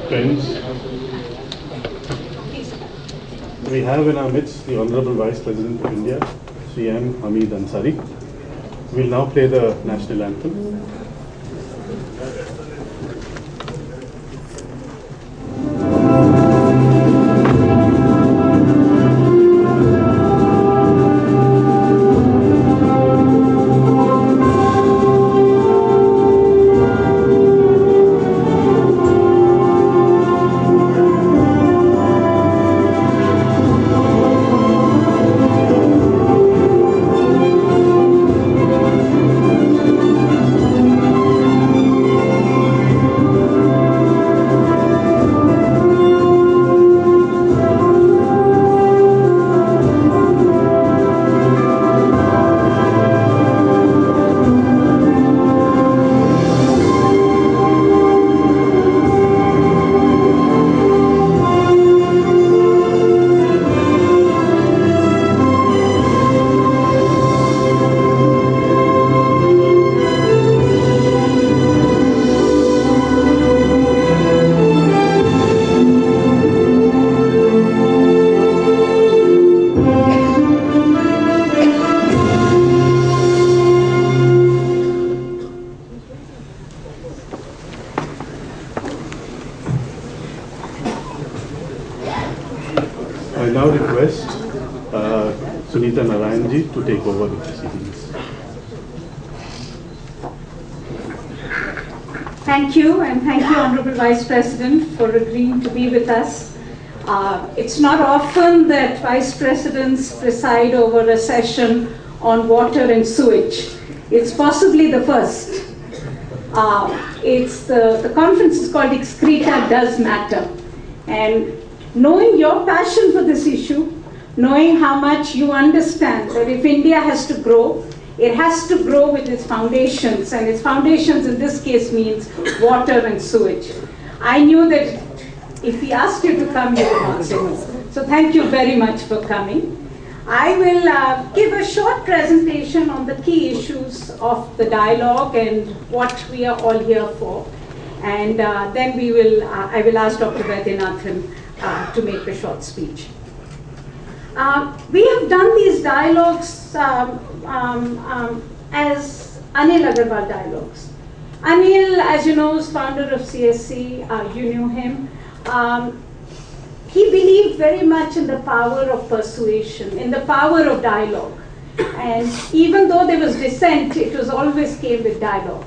Friends, we have in our midst the Honorable Vice President of India, Sri Hamid Ansari. We will now play the national anthem. I now request to take over the proceedings. Thank you, and thank you, Honorable Vice President, for agreeing to be with us. It's not often that Vice Presidents preside over a session on water and sewage. It's possibly the first. The conference is called Excreta Does Matter. And knowing your passion for this issue, knowing how much you understand that if India has to grow, it has to grow with its foundations, and its foundations in this case means water and sewage. I knew that if we asked you to come, you would not say no. So thank you very much for coming. I will give a short presentation on the key issues of the dialogue and what we are all here for. And then I will ask Dr. Vaidyanathan to make a short speech. We have done these dialogues as Anil Agarwal Dialogues. Anil, as you know, is founder of CSC. You knew him. He believed very much in the power of persuasion, in the power of dialogue. And even though there was dissent, it was always came with dialogue.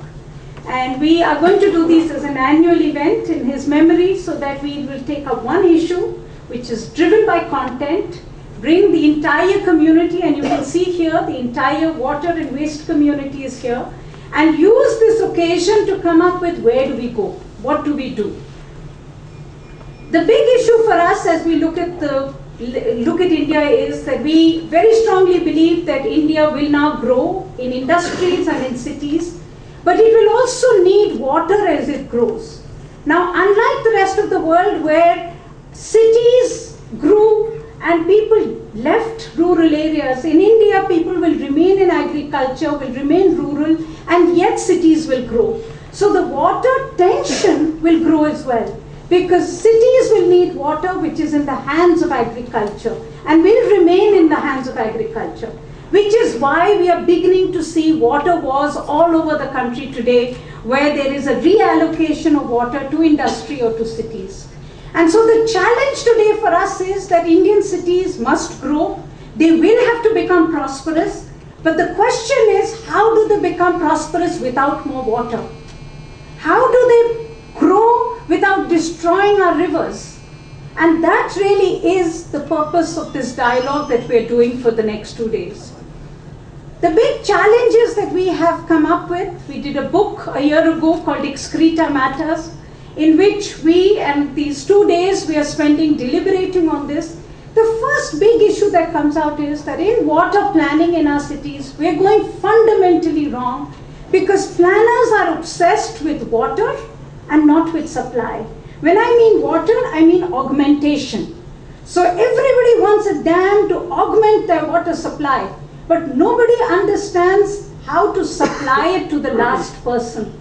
And we are going to do this as an annual event in his memory, so that we will take up one issue which is driven by content, bring the entire community, and you can see here the entire water and waste community is here, and use this occasion to come up with where do we go, what do we do. The big issue for us as we look at India is that we very strongly believe that India will now grow in industries and in cities, but it will also need water as it grows. Now, unlike the rest of the world where cities grew and people left rural areas, in India people will remain in agriculture, will remain rural, and yet cities will grow. So the water tension will grow as well, because cities will need water which is in the hands of agriculture and will remain in the hands of agriculture, which is why we are beginning to see water wars all over the country today, where there is a reallocation of water to industry or to cities. And so the challenge today for us is that Indian cities must grow. They will have to become prosperous. But the question is, how do they become prosperous without more water? How do they grow without destroying our rivers? And that really is the purpose of this dialogue that we're doing for the next 2 days. The big challenges that we have come up with, we did a book a year ago called Excreta Matters, in which we, and these 2 days we are spending deliberating on this. The first big issue that comes out is that in water planning in our cities, we're going fundamentally wrong because planners are obsessed with water and not with supply. When I mean water, I mean augmentation. So everybody wants a dam to augment their water supply, but nobody understands how to supply it to the last person.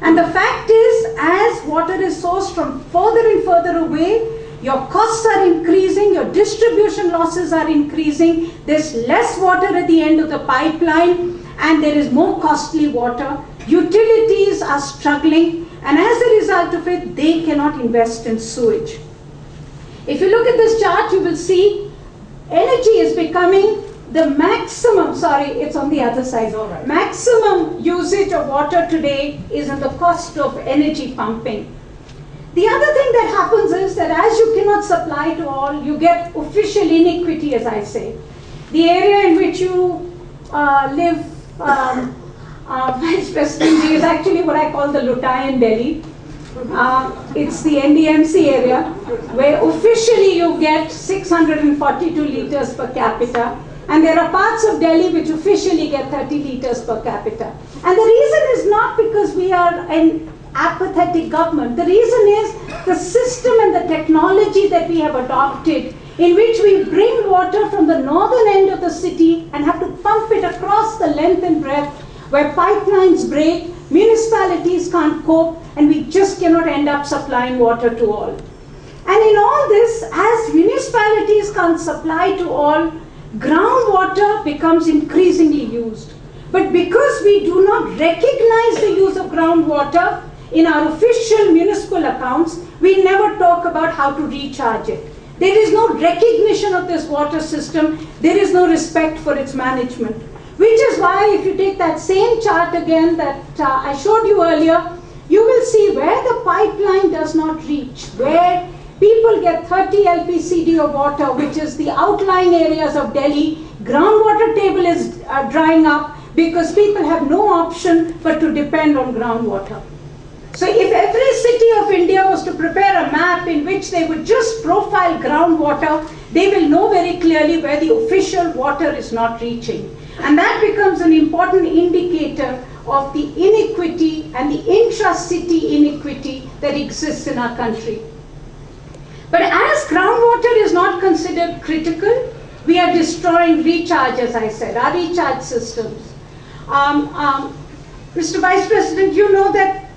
And the fact is, as water is sourced from further and further away, your costs are increasing, your distribution losses are increasing, there's less water at the end of the pipeline, and there is more costly water. Utilities are struggling, and as a result of it, they cannot invest in sewage. If you look at this chart, you will see energy is becoming the maximum, sorry, it's on the other side. Right. Maximum usage of water today is in the cost of energy pumping. The other thing that happens is that as you cannot supply to all, you get official inequity, as I say. The area in which you live, Vice President, is actually what I call the Lutayan Delhi. It's the NDMC area, where officially you get 642 liters per capita. And there are parts of Delhi which officially get 30 liters per capita. And the reason is not because we are an apathetic government. The reason is the system and the technology that we have adopted, in which we bring water from the northern end of the city and have to pump it across the length and breadth, where pipelines break, municipalities can't cope, and we just cannot end up supplying water to all. And in all this, as municipalities can't supply to all, groundwater becomes increasingly used. But because we do not recognize the use of groundwater in our official municipal accounts, we never talk about how to recharge it. There is no recognition of this water system. There is no respect for its management. Which is why, if you take that same chart again that I showed you earlier, you will see where the pipeline does not reach, where people get 30 LPCD of water, which is the outlying areas of Delhi. Groundwater table is drying up because people have no option but to depend on groundwater. So if every city of India was to prepare a map in which they would just profile groundwater, they will know very clearly where the official water is not reaching. And that becomes an important indicator of the inequity and the intra-city inequity that exists in our country. But as groundwater is not considered critical, we are destroying recharge, as I said, our recharge systems. Mr. Vice President, you know that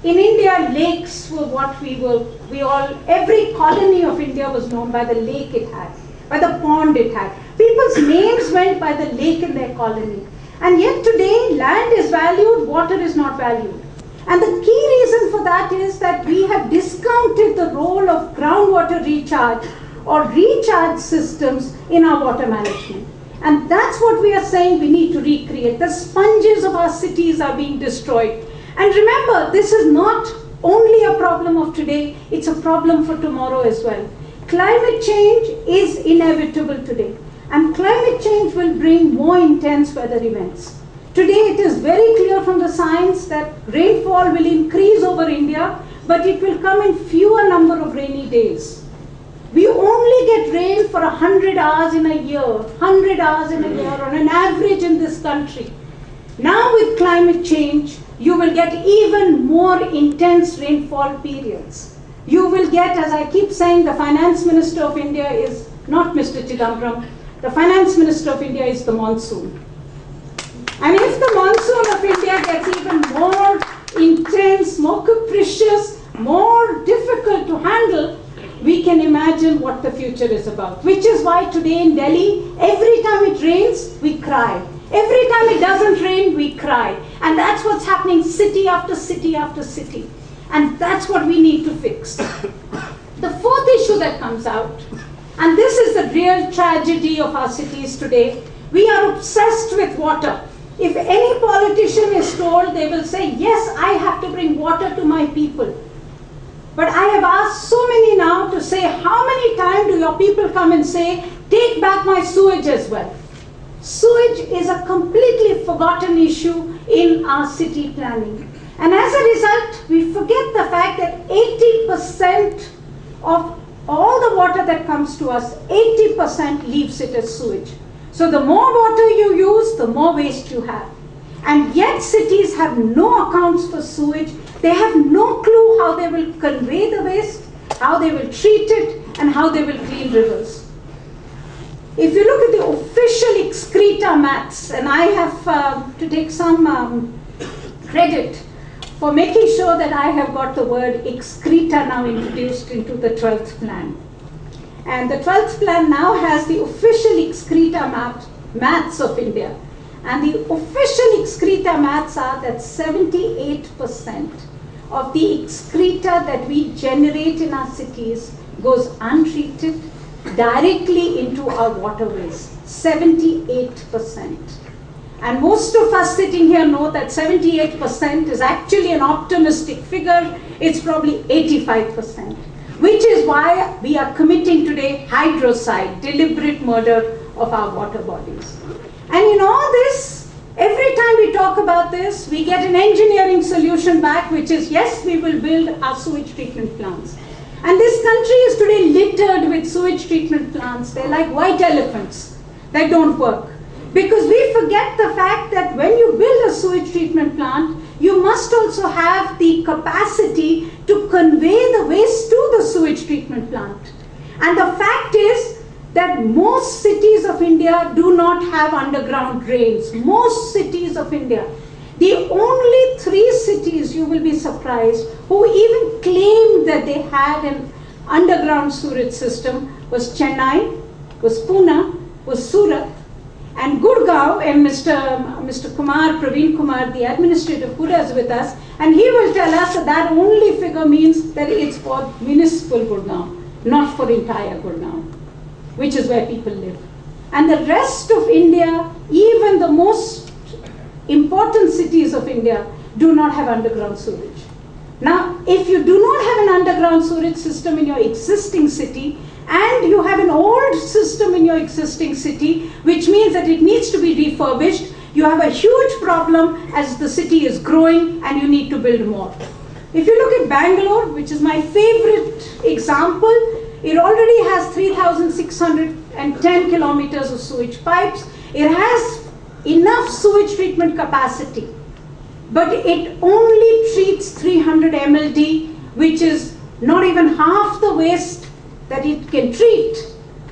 in India, lakes were what every colony of India was known by the lake it had, by the pond it had. People's names went by the lake in their colony. And yet today, land is valued, water is not valued. And the key reason for that is that we have discounted the role of groundwater recharge or recharge systems in our water management. And that's what we are saying we need to recreate. The sponges of our cities are being destroyed. And remember, this is not only a problem of today, it's a problem for tomorrow as well. Climate change is inevitable today. And climate change will bring more intense weather events. Today it is very clear from the science that rainfall will increase over India, but it will come in fewer number of rainy days. We only get rain for 100 hours in a year, 100 hours in a year on an average in this country. Now with climate change, you will get even more intense rainfall periods. You will get, as I keep saying, the Finance Minister of India is not Mr. Chidambaram. The Finance Minister of India is the monsoon. And if the monsoon of India gets even more intense, more capricious, more difficult to handle, we can imagine what the future is about. Which is why today in Delhi, every time it rains, we cry. Every time it doesn't rain, we cry. And that's what's happening city after city after city. And that's what we need to fix. The fourth issue that comes out, and this is the real tragedy of our cities today, we are obsessed with water. If any politician is told, they will say, yes, I have to bring water to my people. But I have asked so many now to say, how many times do your people come and say, take back my sewage as well? Sewage is a completely forgotten issue in our city planning. And as a result, we forget the fact that 80% of all the water that comes to us, 80% leaves it as sewage. So the more water you use, the more waste you have. And yet cities have no accounts for sewage. They have no clue how they will convey the waste, how they will treat it, and how they will clean rivers. If you look at the official Excreta maps, and I have to take some credit for making sure that I have got the word Excreta now introduced into the 12th plan. And the 12th plan now has the official Excreta maps of India. And the official Excreta maps are that 78% of the excreta that we generate in our cities goes untreated directly into our waterways. 78%. And most of us sitting here know that 78% is actually an optimistic figure. It's probably 85%, which is why we are committing today hydrocide, deliberate murder of our water bodies. And in all this, every time we talk about this, we get an engineering solution back, which is, yes, we will build our sewage treatment plants. And this country is today littered with sewage treatment plants. They're like white elephants that don't work. Because we forget the fact that when you build a sewage treatment plant, you must also have the capacity to convey the waste to the sewage treatment plant. And the fact is that most cities of India do not have underground drains. Most cities of India. The only 3 cities, you will be surprised, who even claimed that they had an underground sewage system was Chennai, was Pune, was Surat, and Gurgaon. And Mr. Kumar, Praveen Kumar, the administrative who is with us, and he will tell us that that only figure means that it's for municipal Gurgaon, not for entire Gurgaon, which is where people live. And the rest of India, even the most important cities of India, do not have underground sewage. Now, if you do not have an underground sewage system in your existing city, and you have an old system in your existing city, which means that it needs to be refurbished, you have a huge problem as the city is growing and you need to build more. If you look at Bangalore, which is my favorite example, it already has 3,610 kilometers of sewage pipes. It has enough sewage treatment capacity, but it only treats 300 MLD, which is not even half the waste that it can treat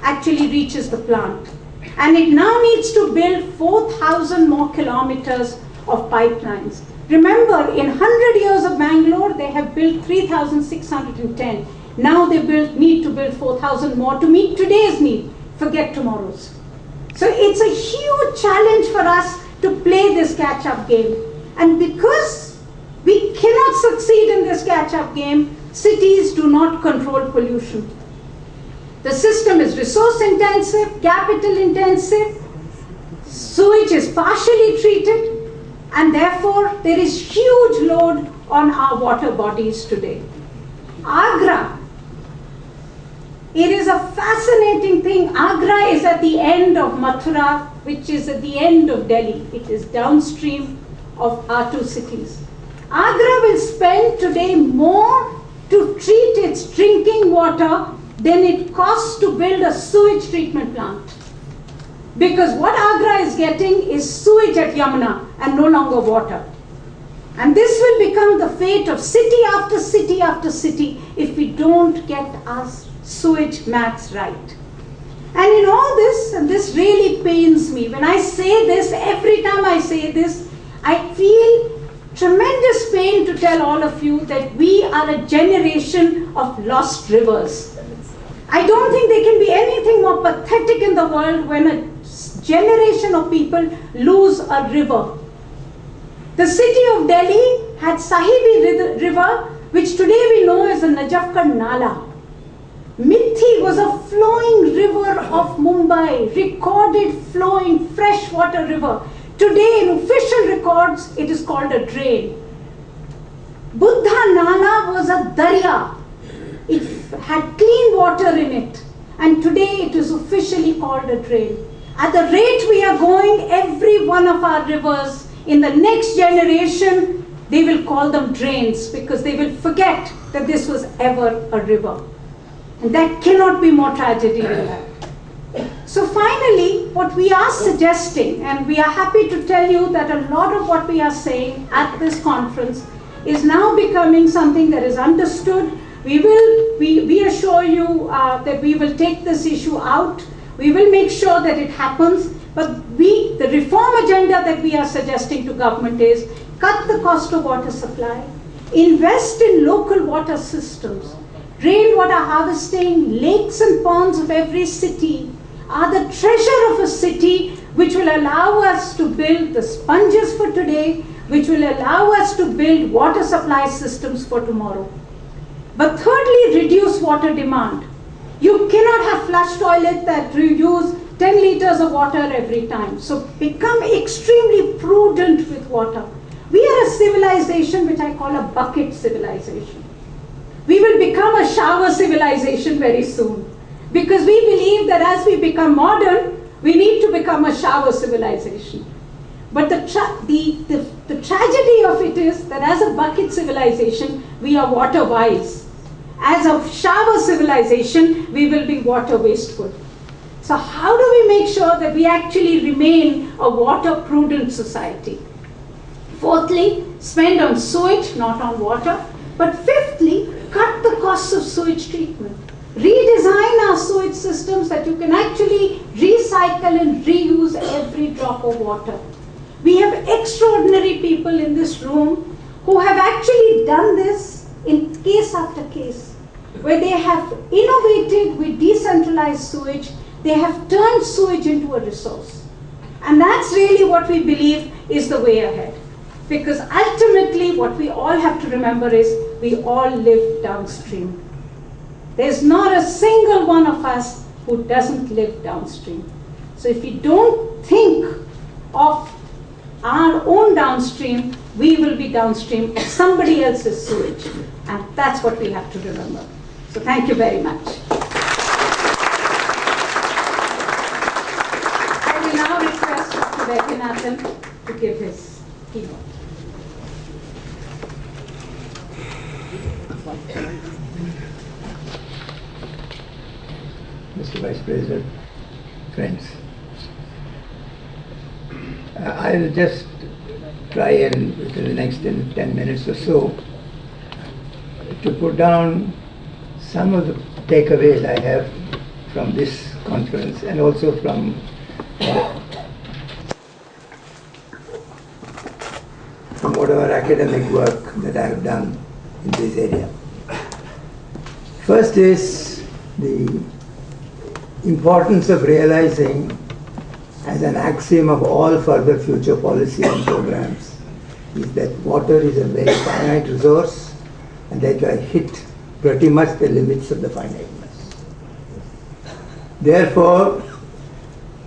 actually reaches the plant. And it now needs to build 4,000 more kilometers of pipelines. Remember, in 100 years of Bangalore, they have built 3,610. Now they need to build 4,000 more to meet today's need, forget tomorrow's. So it's a huge challenge for us to play this catch-up game. And because we cannot succeed in this catch-up game, cities do not control pollution. The system is resource intensive, capital intensive, sewage is partially treated, and therefore there is huge load on our water bodies today. Agra, it is a fascinating thing. Agra is at the end of Mathura, which is at the end of Delhi. It is downstream of our 2 cities. Agra will spend today more to treat its drinking water than it costs to build a sewage treatment plant. Because what Agra is getting is sewage at Yamuna and no longer water. And this will become the fate of city after city after city if we don't get our sewage maps right. And in all this, and this really pains me, when I say this, every time I say this, I feel tremendous pain to tell all of you that we are a generation of lost rivers. I don't think there can be anything more pathetic in the world when a generation of people lose a river. The city of Delhi had Sahibi River, which today we know as the Najafgarh Nala. Mithi was a flowing river of Mumbai, recorded flowing freshwater river. Today in official records, it is called a drain. Buddha Nala was a darya, had clean water in it, and today it is officially called a drain. At the rate we are going, every one of our rivers in the next generation, they will call them drains because they will forget that this was ever a river. And that cannot be more tragedy than that. So finally, what we are suggesting, and we are happy to tell you that a lot of what we are saying at this conference is now becoming something that is understood. We assure you that we will take this issue out. We will make sure that it happens. But the reform agenda that we are suggesting to government is cut the cost of water supply, invest in local water systems, rainwater harvesting, lakes and ponds of every city are the treasure of a city, which will allow us to build the sponges for today, which will allow us to build water supply systems for tomorrow. But thirdly, reduce water demand. You cannot have flush toilets that use 10 liters of water every time. So become extremely prudent with water. We are a civilization which I call a bucket civilization. We will become a shower civilization very soon, because we believe that as we become modern, we need to become a shower civilization. But the tragedy of it is that as a bucket civilization, we are water wise. As a shower civilization, we will be water wasteful. So how do we make sure that we actually remain a water prudent society? Fourthly, spend on sewage, not on water. But fifthly, cut the costs of sewage treatment. Redesign our sewage systems that you can actually recycle and reuse every drop of water. We have extraordinary people in this room who have actually done this in case after case, where they have innovated with decentralized sewage. They have turned sewage into a resource. And that's really what we believe is the way ahead. Because ultimately what we all have to remember is we all live downstream. There's not a single one of us who doesn't live downstream. So if we don't think of our own downstream, we will be downstream of somebody else's sewage. And that's what we have to remember. So thank you very much. I will now request Dr. Vaidyanathan to give his keynote. Mr. Vice President, friends, I will just try and within the next 10 minutes or so to put down some of the takeaways I have from this conference and also from whatever academic work that I have done in this area. First is the importance of realizing as an axiom of all further future policy and programs is that water is a very finite resource and that I hit pretty much the limits of the finiteness. Therefore,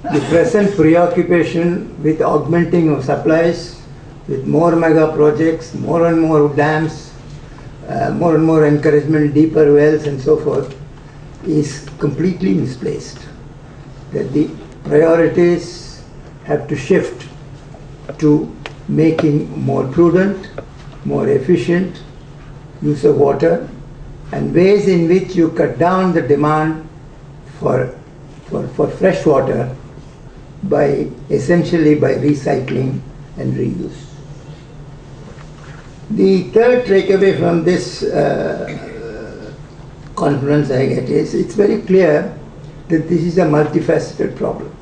the present preoccupation with augmenting of supplies, with more mega projects, more and more dams, more and more encouragement, deeper wells and so forth, is completely misplaced. That the priorities have to shift to making more prudent, more efficient use of water and ways in which you cut down the demand for fresh water by essentially by recycling and reuse. The third takeaway from this conference I get is it's very clear that this is a multifaceted problem.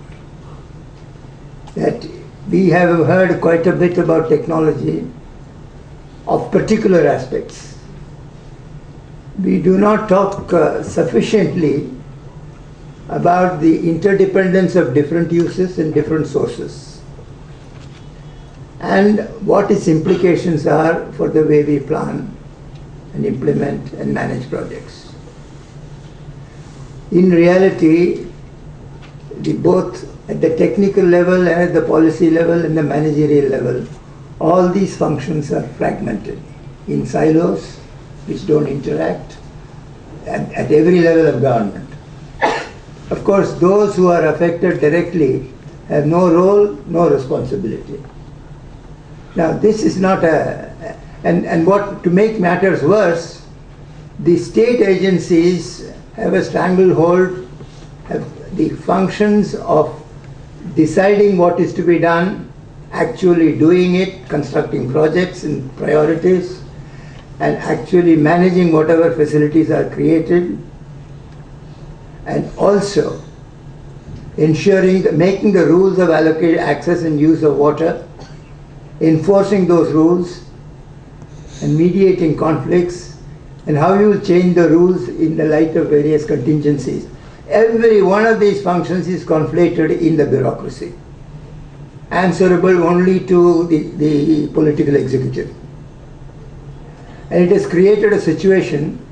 That we have heard quite a bit about technology of particular aspects. We do not talk sufficiently about the interdependence of different uses and different sources and what its implications are for the way we plan and implement and manage projects. In reality, both at the technical level and at the policy level and the managerial level, all these functions are fragmented in silos which don't interact, at every level of government. Of course, those who are affected directly have no role, no responsibility. Now, this is not and what, to make matters worse, the state agencies have a stranglehold, have the functions of deciding what is to be done, actually doing it, constructing projects and priorities, and actually managing whatever facilities are created, and also ensuring, making the rules of allocated access and use of water, enforcing those rules, and mediating conflicts, and how you will change the rules in the light of various contingencies. Every one of these functions is conflated in the bureaucracy, answerable only to the political executive. And it has created a situation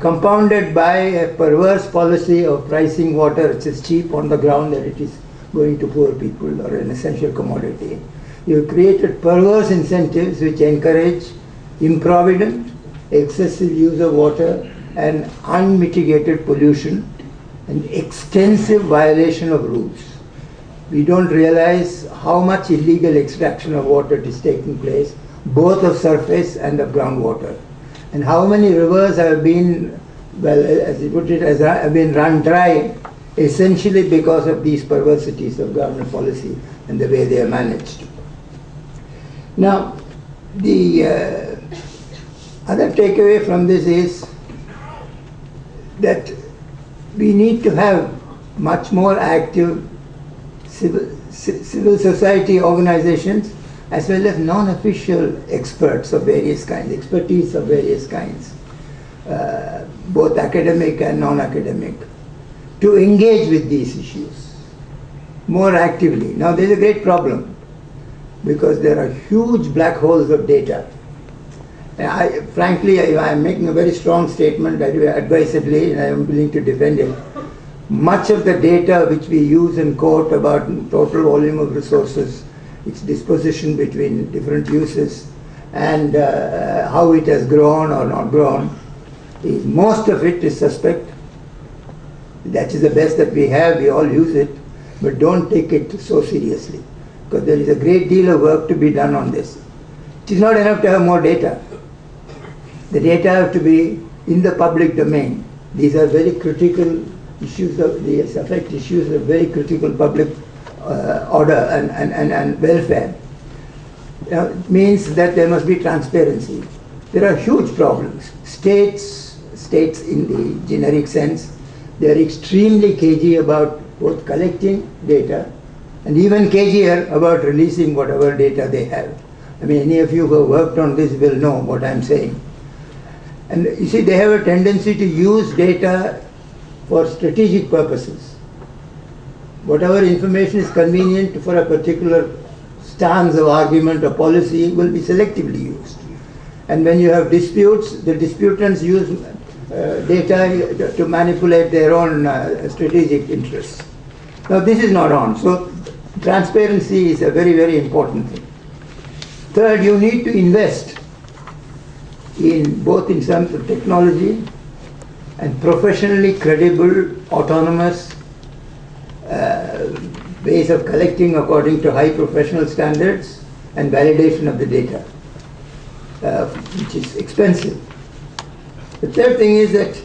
compounded by a perverse policy of pricing water which is cheap on the ground that it is going to poor people or an essential commodity. You have created perverse incentives which encourage improvident, excessive use of water and unmitigated pollution and extensive violation of rules. We don't realize how much illegal extraction of water is taking place, both of surface and of groundwater, and how many rivers have been, well, as you put it, have been run dry essentially because of these perversities of government policy and the way they are managed. Now, the other takeaway from this is that we need to have much more active civil society organizations as well as non-official experts of various kinds, expertise of various kinds, both academic and non-academic, to engage with these issues more actively. Now, there's a great problem because there are huge black holes of data. Frankly, I'm making a very strong statement, advisedly, and I am willing to defend it. Much of the data which we use in court about total volume of resources, its disposition between different uses, and how it has grown or not grown, most of it is suspect. That is the best that we have, we all use it, but don't take it so seriously, because there is a great deal of work to be done on this. It is not enough to have more data. The data have to be in the public domain. These are very critical issues, these affect issues of very critical public order and welfare. It means that there must be transparency. There are huge problems. States in the generic sense, they are extremely cagey about both collecting data and even cagier about releasing whatever data they have. I mean, any of you who have worked on this will know what I'm saying. And you see, they have a tendency to use data for strategic purposes. Whatever information is convenient for a particular stance of argument or policy will be selectively used. And when you have disputes, the disputants use data to manipulate their own strategic interests. Now, this is not on. So, transparency is a very, very important thing. Third, you need to invest in both in terms of technology and professionally credible, autonomous ways of collecting according to high professional standards and validation of the data, which is expensive. The third thing is that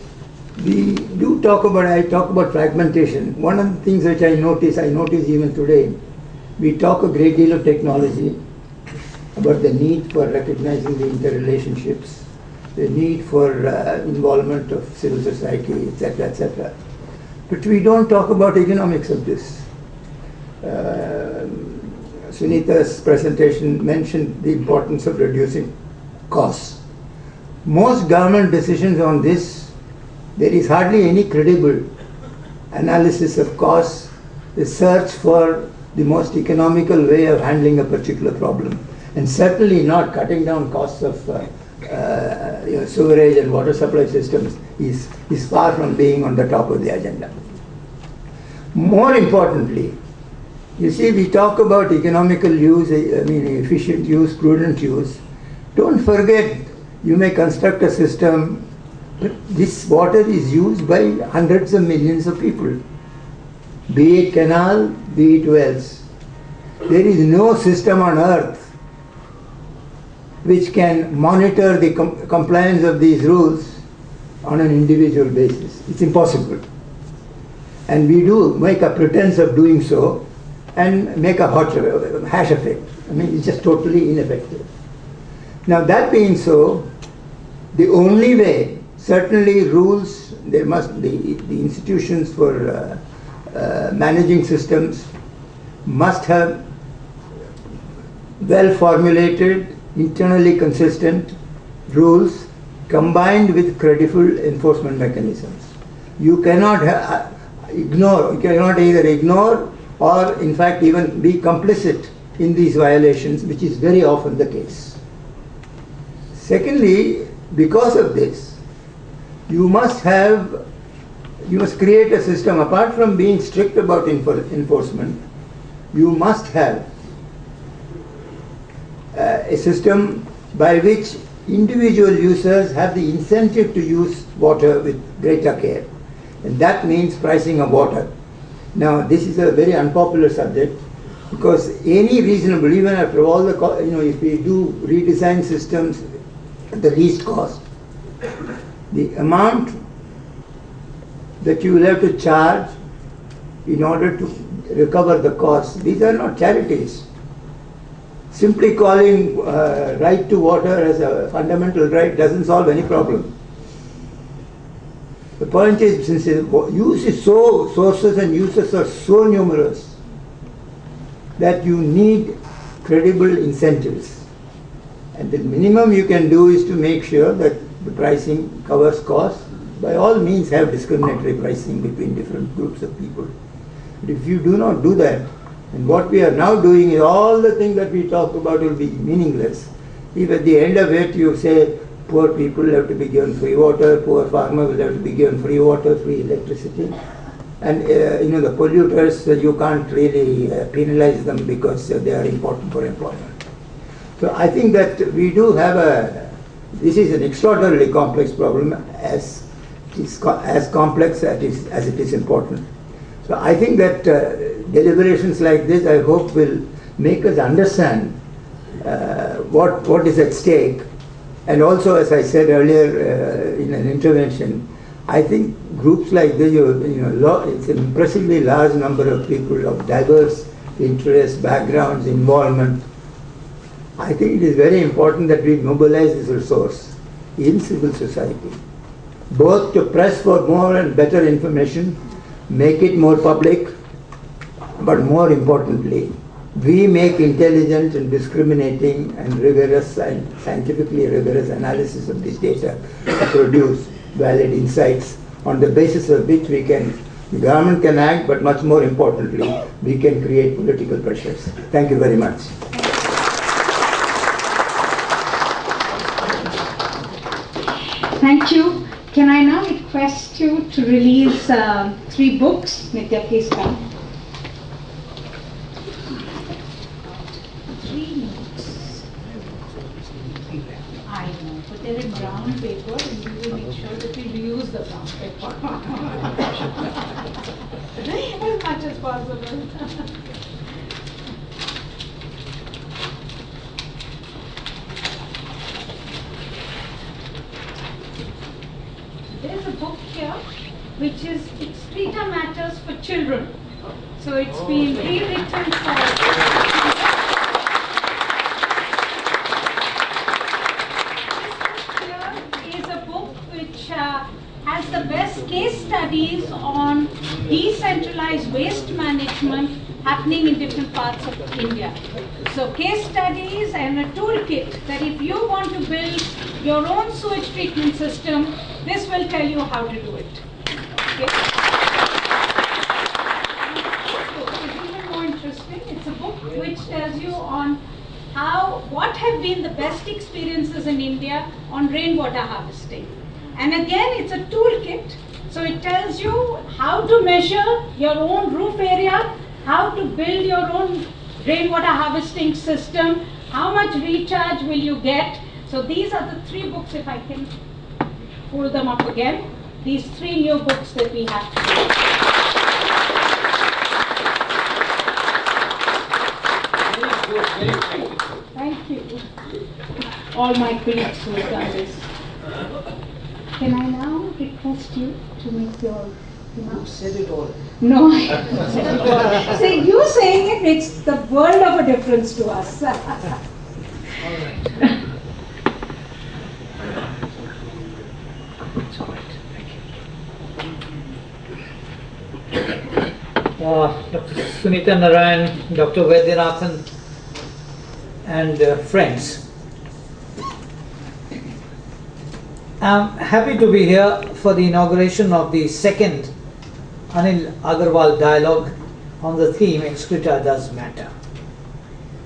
we do talk about, I talk about fragmentation. One of the things which I notice even today, we talk a great deal of technology, about the need for recognizing the interrelationships, the need for involvement of civil society, etc., etc. But we don't talk about economics of this. Sunita's presentation mentioned the importance of reducing costs. Most government decisions on this, there is hardly any credible analysis of costs, the search for the most economical way of handling a particular problem, and certainly not cutting down costs of sewerage and water supply systems is far from being on the top of the agenda. More importantly, you see, we talk about economical use, efficient use, prudent use. Don't forget, you may construct a system But this water is used by hundreds of millions of people, be it canal, be it wells. There is no system on earth which can monitor the compliance of these rules on an individual basis. It's impossible. And we do make a pretense of doing so and make a hash of it. I mean, it's just totally ineffective. Now, that being so, the only way, certainly rules, there must be the institutions for managing systems must have well formulated, internally consistent rules combined with credible enforcement mechanisms. You cannot ignore, you cannot either ignore or in fact even be complicit in these violations, which is very often the case. Secondly, because of this, you must create a system, apart from being strict about enforcement, you must have a system by which individual users have the incentive to use water with greater care. And that means pricing of water. Now, this is a very unpopular subject because any reasonable, even after all the, if we do redesign systems at the least cost, the amount that you will have to charge in order to recover the costs, these are not charities. Simply calling right to water as a fundamental right doesn't solve any problem. The point is, since sources and uses are so numerous that you need credible incentives. And the minimum you can do is to make sure that the pricing covers costs. By all means, have discriminatory pricing between different groups of people. But if you do not do that, and what we are now doing is all the things that we talk about will be meaningless. If at the end of it you say poor people have to be given free water, poor farmer will have to be given free water, free electricity, and the polluters, you can't really penalize them because they are important for employment. So I think that we do have this is an extraordinarily complex problem, as complex as it is important. So I think that deliberations like this, I hope, will make us understand what is at stake. And also, as I said earlier in an intervention, I think groups like this, it's an impressively large number of people of diverse interests, backgrounds, involvement. I think it is very important that we mobilize this resource in civil society, both to press for more and better information, make it more public, but more importantly, we make intelligent and discriminating and rigorous and scientifically rigorous analysis of this data to produce valid insights on the basis of which the government can act, but much more importantly, we can create political pressures. Thank you very much. Thank you. Can I now request you to release 3 books? Nitya, please come. 3 books. I know, but they're in brown paper and we will make sure that we reuse the brown paper. As much as possible. There's a book here which is Excreta Matters for Children. So it's been rewritten for... This book here is a book which has the best case studies on decentralized waste management happening in different parts of India. So case studies and a toolkit that if you want to build your own sewage treatment system, this will tell you how to do it. Okay. It's even more interesting. It's a book which tells you on what have been the best experiences in India on rainwater harvesting. And again, it's a toolkit. So it tells you how to measure your own roof area, how to build your own rainwater harvesting system, how much recharge will you get. So these are the 3 books, if I can hold them up again. These 3 new books that we have today. Thank you. All my colleagues who have done this. Can I now request you to make your remarks? Said it all. No, I haven't said it all. See, you saying it makes the world of a difference to us. All right. It's all right. Thank you. Dr. Sunita Narayan, Dr. Vaidyanathan, and friends. I'm happy to be here for the inauguration of the second Anil Agarwal Dialogue on the theme Excreta Does Matter,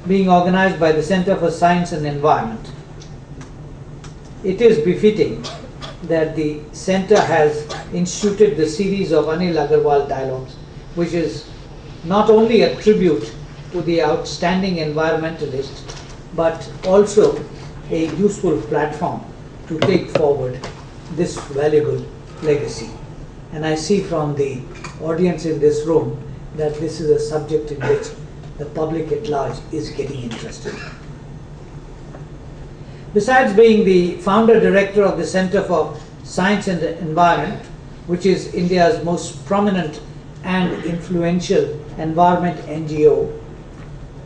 being organized by the Center for Science and Environment. It is befitting that the center has instituted the series of Anil Agarwal Dialogues, which is not only a tribute to the outstanding environmentalist, but also a useful platform to take forward this valuable legacy. And I see from the audience in this room that this is a subject in which the public at large is getting interested. Besides being the founder director of the Center for Science and Environment, which is India's most prominent and influential environment NGO,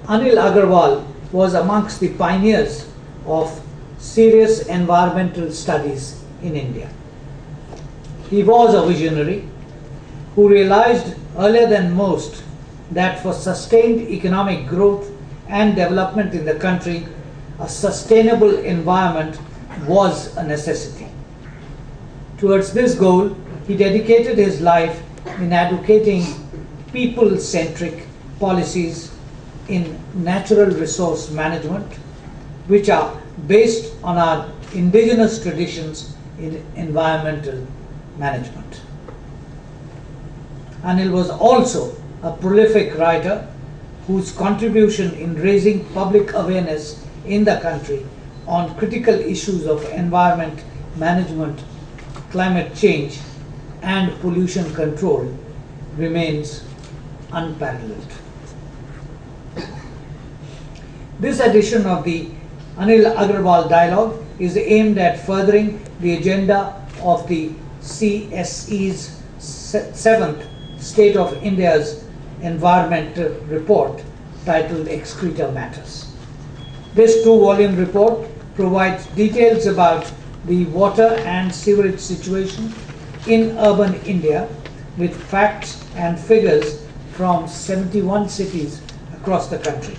Anil Agarwal was amongst the pioneers of serious environmental studies in India. He was a visionary who realized earlier than most that for sustained economic growth and development in the country, a sustainable environment was a necessity. Towards this goal, he dedicated his life in advocating people-centric policies in natural resource management, which are based on our indigenous traditions in environmental management. Anil was also a prolific writer whose contribution in raising public awareness in the country on critical issues of environment management, climate change, and pollution control remains unparalleled. This edition of the Anil Agarwal Dialogue is aimed at furthering the agenda of the CSE's 7th State of India's Environmental Report titled Excreta Matters. This 2-volume report provides details about the water and sewerage situation in urban India with facts and figures from 71 cities across the country.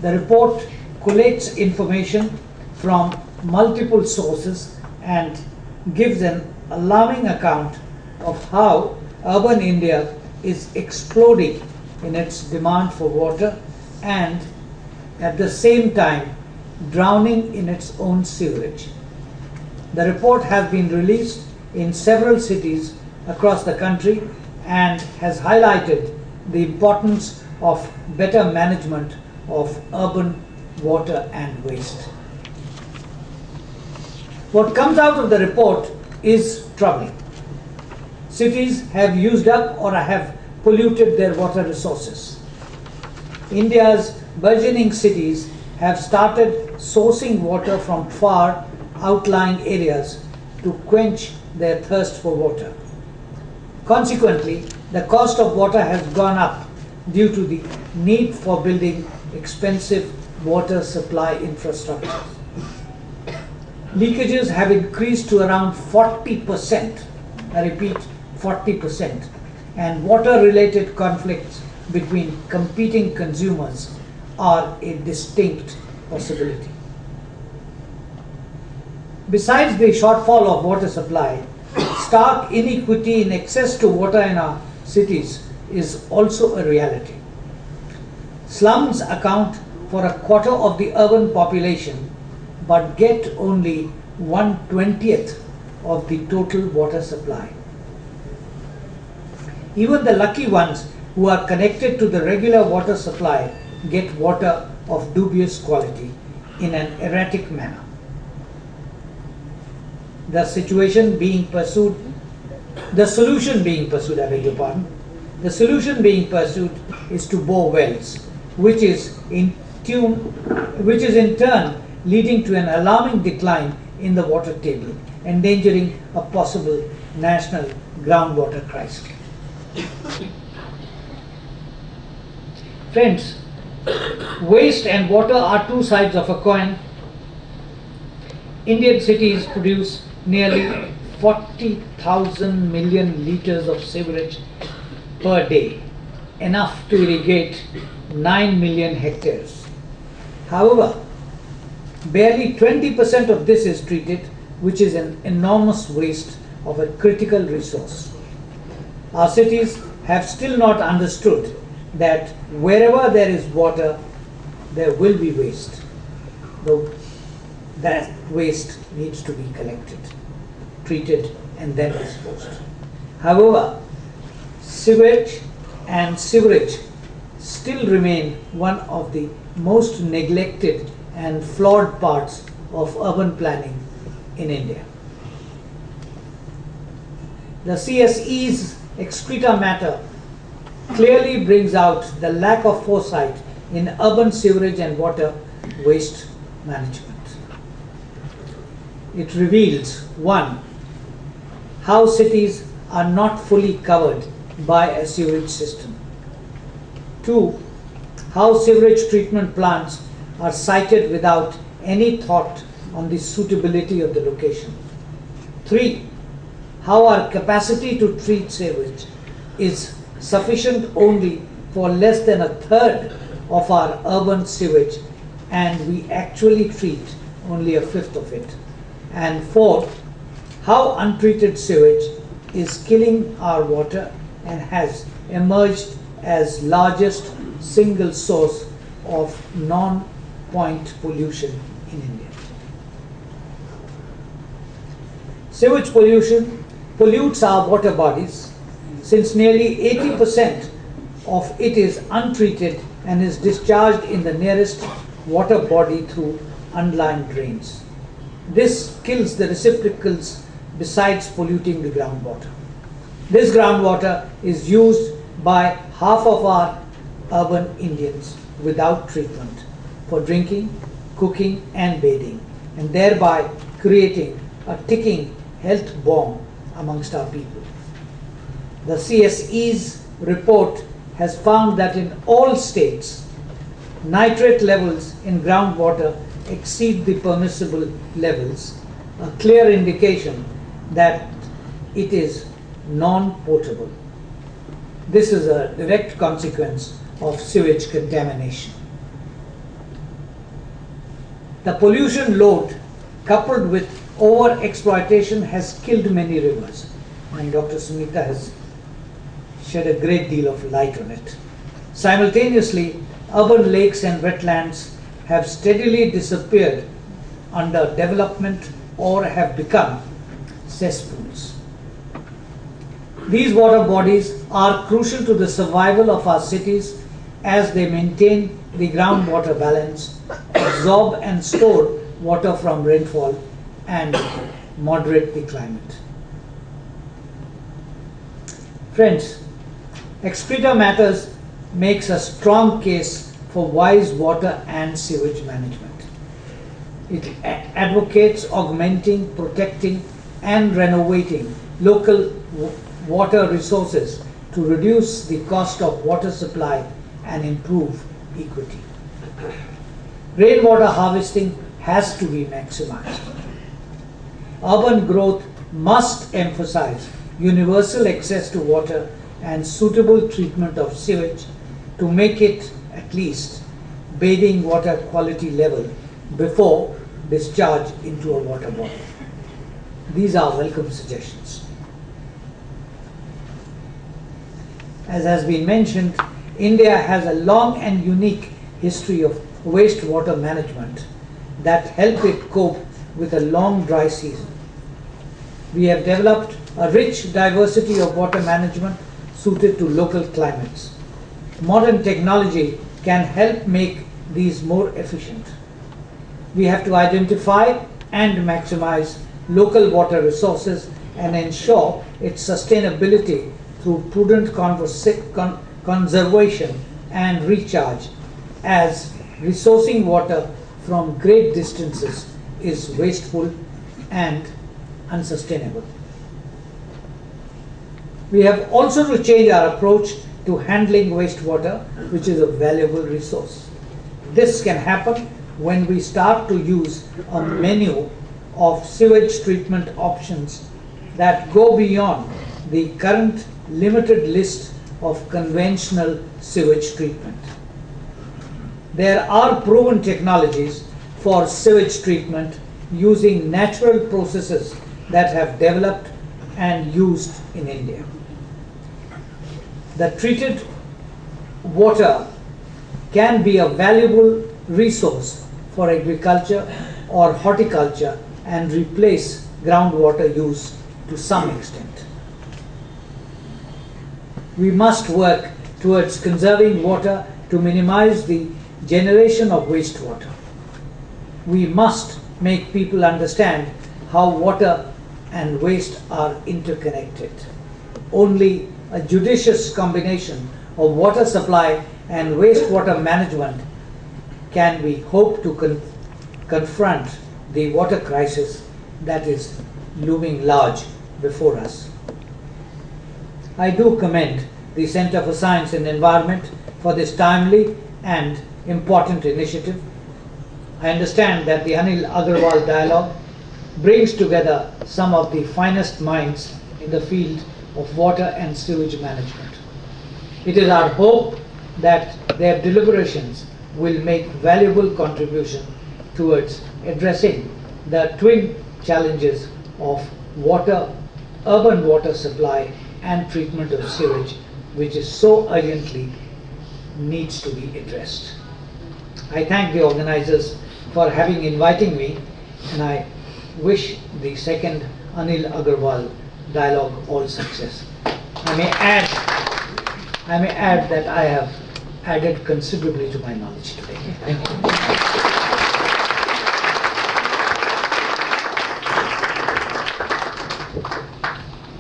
The report collates information from multiple sources and gives an alarming account of how urban India is exploding in its demand for water and at the same time drowning in its own sewerage. The report has been released in several cities across the country and has highlighted the importance of better management of urban water and waste. What comes out of the report is troubling. Cities have used up or have polluted their water resources. India's burgeoning cities have started sourcing water from far outlying areas to quench their thirst for water. Consequently, the cost of water has gone up due to the need for building expensive water supply infrastructure. Leakages have increased to around 40%, I repeat 40%, and water-related conflicts between competing consumers are a distinct possibility. Besides the shortfall of water supply, stark inequity in access to water in our cities is also a reality. Slums account for a quarter of the urban population but get only 1/20th of the total water supply. Even the lucky ones who are connected to the regular water supply get water of dubious quality in an erratic manner. The solution being pursued, I beg your pardon, the solution being pursued is to bore wells, which is in turn leading to an alarming decline in the water table, endangering a possible national groundwater crisis. Friends, waste and water are two sides of a coin. Indian cities produce nearly 40,000 million liters of sewage per day, enough to irrigate 9 million hectares. However, barely 20% of this is treated, which is an enormous waste of a critical resource. Our cities have still not understood that wherever there is water, there will be waste. Though that waste needs to be collected, treated, and then disposed. However, sewage and sewerage still remain one of the most neglected and flawed parts of urban planning in India. The CSE's Excreta matter clearly brings out the lack of foresight in urban sewerage and water waste management. It reveals, 1, how cities are not fully covered by a sewage system. 2, how sewage treatment plants are sited without any thought on the suitability of the location. 3, how our capacity to treat sewage is sufficient only for less than a third of our urban sewage, and we actually treat only a fifth of it. And 4, how untreated sewage is killing our water and has emerged as largest single source of non-point pollution in India. Sewage pollution pollutes our water bodies, since nearly 80% of it is untreated and is discharged in the nearest water body through unlined drains. This kills the receptacles besides polluting the groundwater. This groundwater is used by half of our urban Indians without treatment for drinking, cooking and bathing, and thereby creating a ticking health bomb amongst our people. The CSE's report has found that in all states, nitrate levels in groundwater exceed the permissible levels, a clear indication that it is non-potable. This is a direct consequence of sewage contamination. The pollution load coupled with over-exploitation has killed many rivers, and Dr. Sumita has shed a great deal of light on it. Simultaneously, urban lakes and wetlands have steadily disappeared under development or have become cesspools. These water bodies are crucial to the survival of our cities as they maintain the groundwater balance, absorb and store water from rainfall, and moderate the climate. Friends, Excreta Matters makes a strong case for wise water and sewage management. It advocates augmenting, protecting, and renovating local water resources to reduce the cost of water supply and improve equity. Rainwater harvesting has to be maximized. Urban growth must emphasize universal access to water and suitable treatment of sewage to make it at least bathing water quality level before discharge into a water body. These are welcome suggestions. As has been mentioned, India has a long and unique history of wastewater management that help it cope with a long dry season. We have developed a rich diversity of water management suited to local climates. Modern technology can help make these more efficient. We have to identify and maximize local water resources and ensure its sustainability through prudent conservation and recharge, as resourcing water from great distances is wasteful and unsustainable. We have also to change our approach to handling wastewater, which is a valuable resource. This can happen when we start to use a menu of sewage treatment options that go beyond the current limited list of conventional sewage treatment. There are proven technologies for sewage treatment using natural processes that have developed and used in India. The treated water can be a valuable resource for agriculture or horticulture and replace groundwater use to some extent. We must work towards conserving water to minimize the generation of wastewater. We must make people understand how water and waste are interconnected. Only a judicious combination of water supply and wastewater management can we hope to confront the water crisis that is looming large before us. I do commend the Center for Science and Environment for this timely and important initiative. I understand that the Anil Agarwal Dialogue brings together some of the finest minds in the field of water and sewage management. It is our hope that their deliberations will make valuable contribution towards addressing the twin challenges of water, urban water supply and treatment of sewage, which is so urgently needs to be addressed. I thank the organizers for having invited me, and I wish the second Anil Agarwal Dialogue all success. I may add that I have added considerably to my knowledge today. Thank you.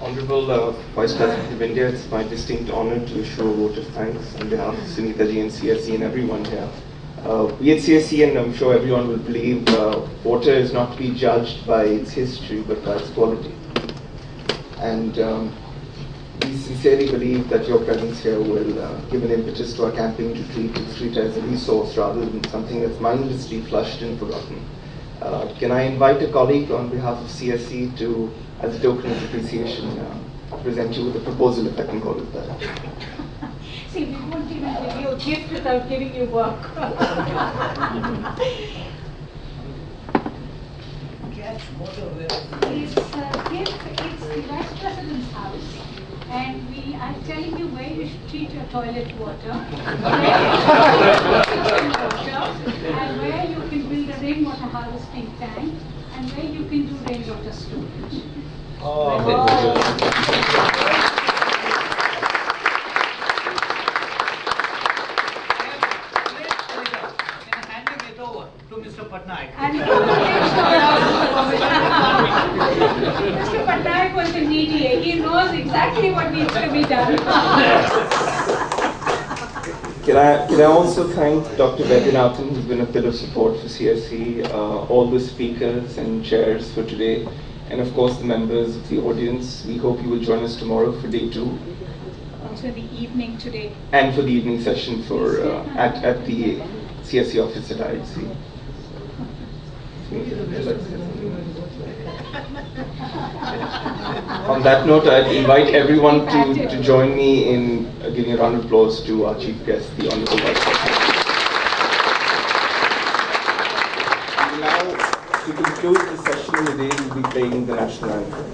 Honorable Vice President of India, it's my distinct honor to issue a vote of thanks on behalf of Sunita ji and CSE and everyone here. We at CSE, and I'm sure everyone will believe, water is not to be judged by its history but by its quality. And we sincerely believe that your presence here will give an impetus to our campaign to treat Excreta as a resource rather than something that's mindlessly flushed and forgotten. Can I invite a colleague on behalf of CSE to, as a token of appreciation, present you with a proposal, if I can call it that. See, we won't even give you a gift without giving you work. It's a gift, it's the Vice President's house, and I'm telling you where you should treat your toilet water, and where you can build a rainwater harvesting tank, and where you can do rainwater storage. Mr. Patnaik. And Mr. Patnaik was the DDA. He knows exactly what needs to be done. Can I also thank Dr. Vaidyanathan, who's been a pillar of support for CSE, all the speakers and chairs for today, and of course the members of the audience. We hope you will join us tomorrow for day 2. Also the evening today. And for the evening session for at the CSE office at IHC. On that note, I'd invite everyone to join me in giving a round of applause to our chief guest, the Honorable Vice President. And now, to conclude the session today, we'll be playing the national anthem.